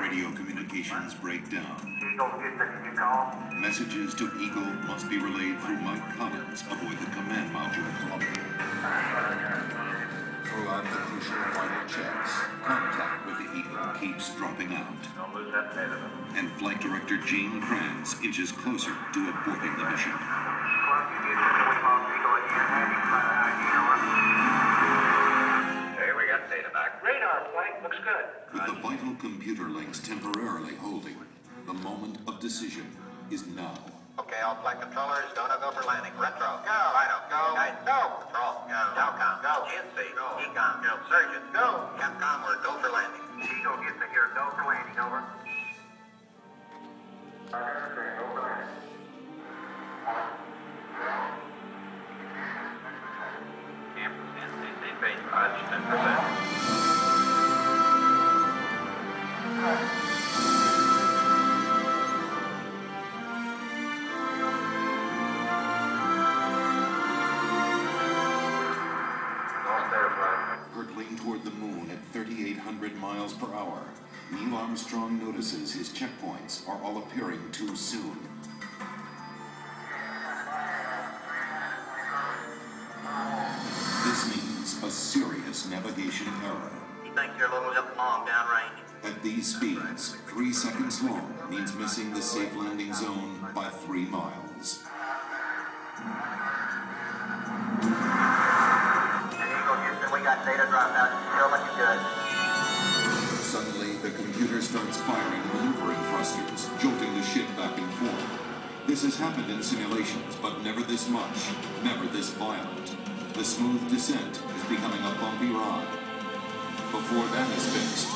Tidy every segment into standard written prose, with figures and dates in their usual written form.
Radio communications break down. Messages to Eagle must be relayed through Mike Collins aboard the command module. Throughout the crucial final checks, contact with the Eagle keeps dropping out. And Flight Director Gene Kranz inches closer to aborting the mission. Hey, we got data back. Radar flight looks good. With the vital computer links temporarily holding, the moment of decision is now. Okay, all flight controllers, Dona, go for landing. Retro, go. Rhino, go. Guys, go. Patrol, go. Telcom, go. GNC, go. Econ, go. Surgeon, go. Capcom, we're go for landing. Eagle gets to here. Go for landing. Over. Over landing. Campus NCC base odds 10%. Hurtling toward the moon at 3,800 miles per hour, Neil Armstrong notices his checkpoints are all appearing too soon. This means a serious navigation error. You think you're a little long downrange? At these speeds, 3 seconds long means missing the safe landing zone by 3 miles. We got data dropped out. Still looking good. Suddenly, the computer starts firing maneuvering thrusters, jolting the ship back and forth. This has happened in simulations, but never this much, never this violent. The smooth descent is becoming a bumpy ride. Before that is fixed,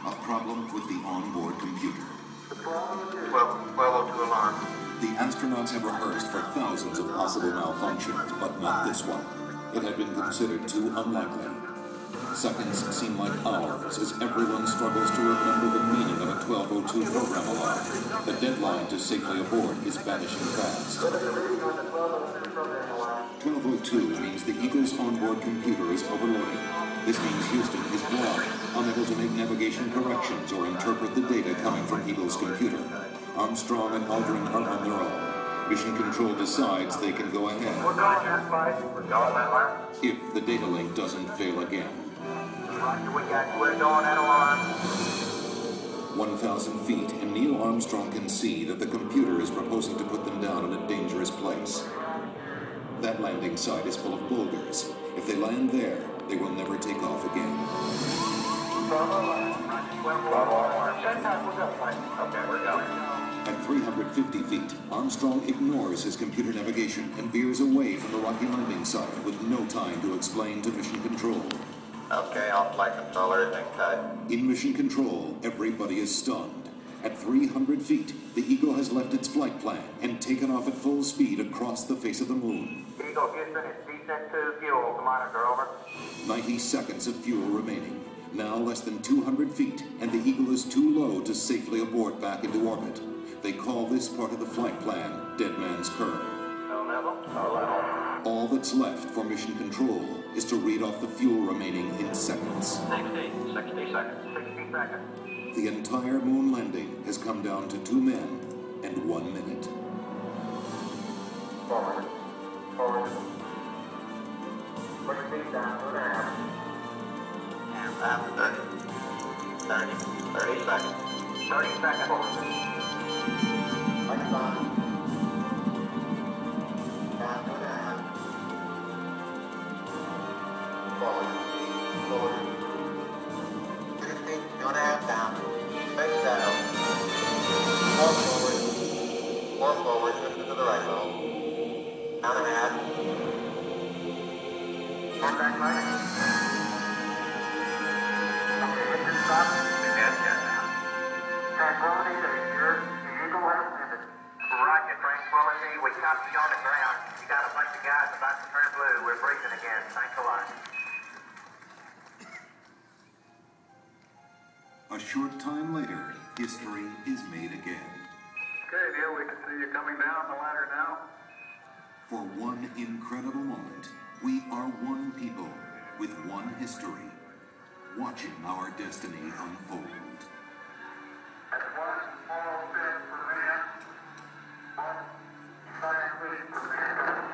a problem with the onboard computer. 1202 alarm. The astronauts have rehearsed for thousands of possible malfunctions, but not this one. It had been considered too unlikely. Seconds seem like hours as everyone struggles to remember the meaning of a 1202 program alarm. The deadline to safely abort is vanishing fast. 1202 means the Eagle's onboard computer is overloaded. This means Houston is blocked, unable to make navigation corrections or interpret the data coming from Eagle's computer. Armstrong and Aldrin are on their own. Mission Control decides they can go ahead. We're going that way. We're going that way. If the data link doesn't fail again. Roger, we got you. We're going that alarm. 1,000 feet, and Neil Armstrong can see that the computer is proposing to put them down in a dangerous place. That landing site is full of boulders. If they land there, they will never take off again. Okay, we're going. At 350 feet, Armstrong ignores his computer navigation and veers away from the rocky landing site with no time to explain to Mission Control. Okay, all flight controllers in cut. In Mission Control, everybody is stunned. At 300 feet, the Eagle has left its flight plan and taken off at full speed across the face of the moon. Eagle Houston is descent to fuel to monitor, over. 90 seconds of fuel remaining. Now less than 200 feet, and the Eagle is too low to safely abort back into orbit. They call this part of the flight plan Dead Man's Curve. No level? No level. All that's left for Mission Control is to read off the fuel remaining in seconds. 60 seconds. 60 seconds. The entire moon landing has come down to 2 men and 1 minute. Forward. Put your feet down. Go down. And after 30 seconds. 30 seconds. Like on. Down, go down. Forward. 50, 2.5 down. Big saddle. 4 forward. 4 forward, 50 to the right roll. Down and a half. Contact light. Engine stop. Yes, now. Tranquility to your Eagle has landed. Roger, Tranquility. We copy you on the ground. You got a bunch of guys about to turn blue. We're breathing again. Thanks a lot. A short time later, history is made again. Okay, Neil, we can see you coming down the ladder now. For one incredible moment, we are one people with one history, watching our destiny unfold. That's one small step for man, one giant leap for mankind.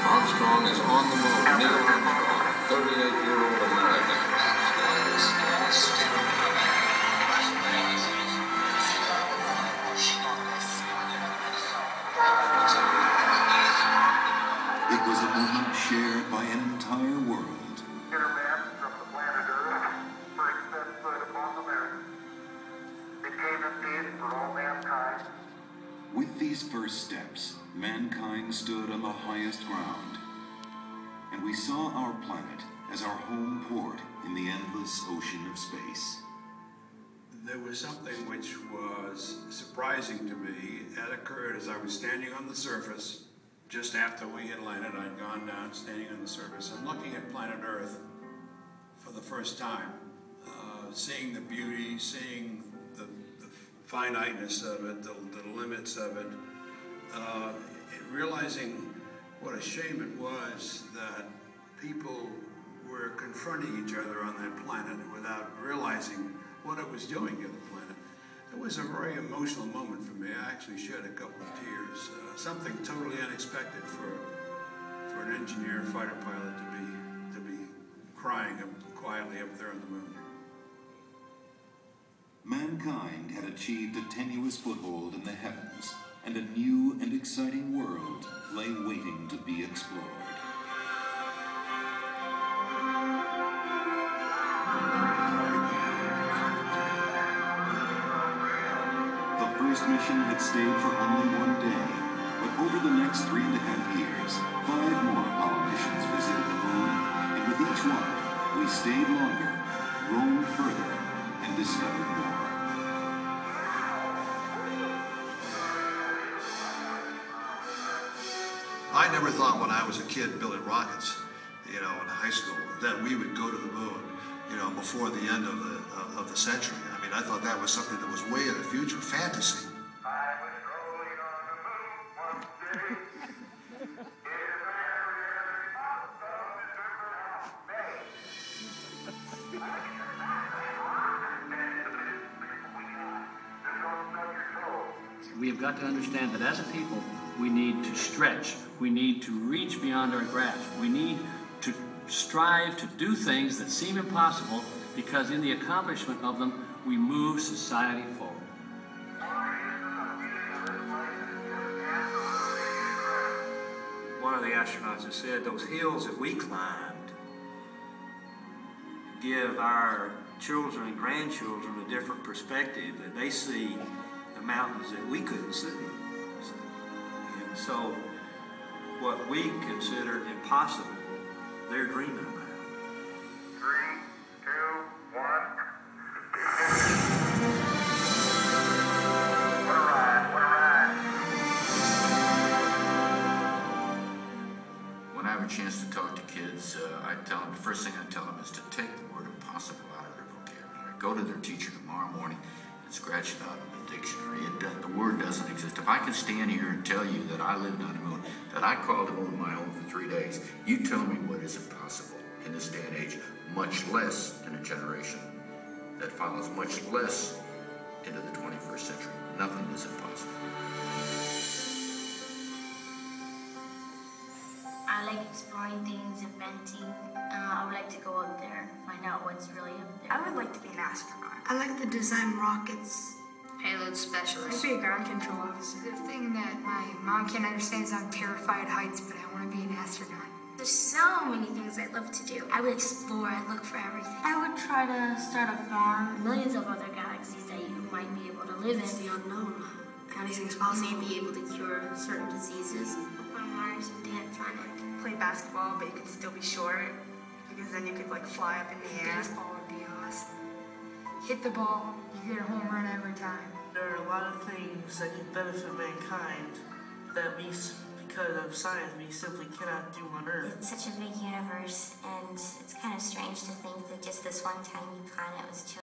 Armstrong is on the moon. Neil Armstrong, 38-year-old American. It was a moment shared by an entire world. Man from the planet Earth first set foot upon the moon. It came in peace for all mankind. With these first steps, mankind stood on the highest ground, and we saw our planet as our home port in the endless ocean of space. There was something which was surprising to me. That occurred as I was standing on the surface. Just after we had landed, I'd gone down, standing on the surface, and looking at planet Earth for the first time. Seeing the beauty, seeing the finiteness of it, the limits of it, realizing what a shame it was that people were confronting each other on that planet without realizing what it was doing to the planet. It was a very emotional moment for me. I actually shed a couple of tears. Something totally unexpected for an engineer fighter pilot to be crying quietly up there on the moon. Mankind had achieved a tenuous foothold in the heavens, and a new and exciting world lay waiting to be explored. The first mission had stayed for only one day, but over the next 3.5 years, 5 more Apollo missions visited the moon, and with each one, we stayed longer, roamed further, and discovered more. I never thought when I was a kid building rockets, in high school, that we would go to the moon, before the end of the century. I mean, I thought that was something that was way in the future, fantasy. I was rolling on the moon one day. In a very hot May. We have got to understand that as a people, we need to stretch. We need to reach beyond our grasp. We need to strive to do things that seem impossible, because in the accomplishment of them, we move society forward. One of the astronauts has said those hills that we climbed give our children and grandchildren a different perspective, that they see the mountains that we couldn't see. And so what we consider impossible, they're dreaming about. 3, 2, 1. What a ride, what a ride. When I have a chance to talk to kids, I tell them, the first thing I tell them is to take the word impossible out of their vocabulary. Go to their teacher tomorrow morning and scratch it out of the dictionary. The word doesn't exist. If I could stand here and tell you that I lived on the moon, that I called the moon my home for 3 days, you tell me what is impossible in this day and age, much less in a generation that follows, much less into the 21st century. Nothing is impossible. I like exploring things, inventing. I would like to go up there, find out what's really up there. I would like to be an astronaut. I like to design rockets. Payload specialist. I'd be a ground control officer. The thing that my mom can't understand is I'm terrified of heights, but I want to be an astronaut. There's so many things I'd love to do. I would explore, I'd look for everything. I would try to start a farm. Millions of other galaxies that you might be able to live in. It's the unknown. Anything's possible. You may be able to cure certain diseases. On Mars and dance on it. Play basketball, but you could still be short, because then you could fly up in the air. Baseball would be awesome. Hit the ball, you get a home run every time. There are a lot of things that could benefit mankind that we, because of science, we simply cannot do on Earth. It's such a big universe, and it's kind of strange to think that just this one tiny planet was